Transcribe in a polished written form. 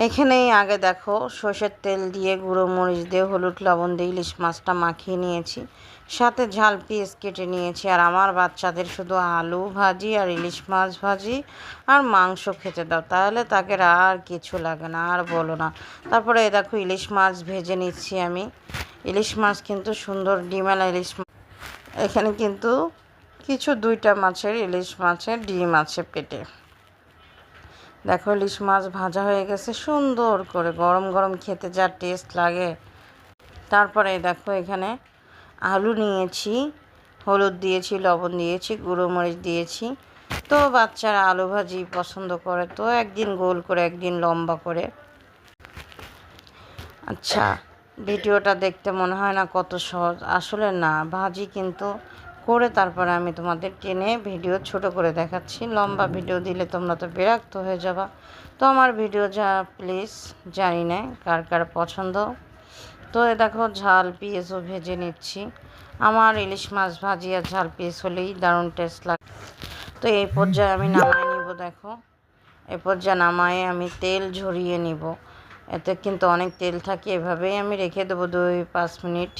এখানেই আগে দেখো সর্ষের তেল দিয়ে গুঁড়ো মরিচ দিয়ে হলুদ লবণ দিয়ে ইলিশ মাছটা মাখিয়ে নিয়েছি, সাথে ঝাল পেঁয়াজ কেটে নিয়েছি। আর আমার বাচ্চাদের শুধু আলু ভাজি আর ইলিশ মাছ ভাজি আর মাংস খেতে দাও, তাহলে তাকে আর কিছু লাগে না, আর বলো না। তারপরে দেখো ইলিশ মাছ ভেজে নিচ্ছি আমি। ইলিশ মাছ কিন্তু সুন্দর ডিমেলা ইলিশ মাছ। এখানে কিন্তু কিছু 2টা মাছের ইলিশ মাছের ডিম আছে পেটে। দেখো ইলিশ মাছ ভাজা হয়ে গেছে সুন্দর করে, গরম গরম খেতে যা টেস্ট লাগে। তারপরে দেখো এখানে আলু নিয়েছি, হলুদ দিয়েছি, লবণ দিয়েছি, গুঁড়ো মরিচ দিয়েছি। তো বাচ্চারা আলু ভাজি পছন্দ করে, তো একদিন গোল করে একদিন লম্বা করে। আচ্ছা, ভিডিওটা দেখতে মনে হয় না কত সহজ, আসলে না, ভাজি কিন্তু করে তারপরে আমি তোমাদের টেনে ভিডিও ছোট করে দেখাচ্ছি। লম্বা ভিডিও দিলে তোমরা তো বিরক্ত হয়ে যাবা। তো আমার ভিডিও যা প্লিজ, জানি না কার কার পছন্দ। তো দেখো ঝাল পেঁয়াজও ভেজে নিচ্ছি। আমার ইলিশ মাছ ভাজি আর ঝাল পেঁয়াজ হলেই দারুণ টেস্ট লাগে। তো এই পর্যায়ে আমি নামাই নিব। দেখো এই পর্যায়ে নামায়ে আমি তেল ঝরিয়ে নিব। এতে কিন্তু অনেক তেল থাকে, এভাবেই আমি রেখে দেবো 2-5 মিনিট।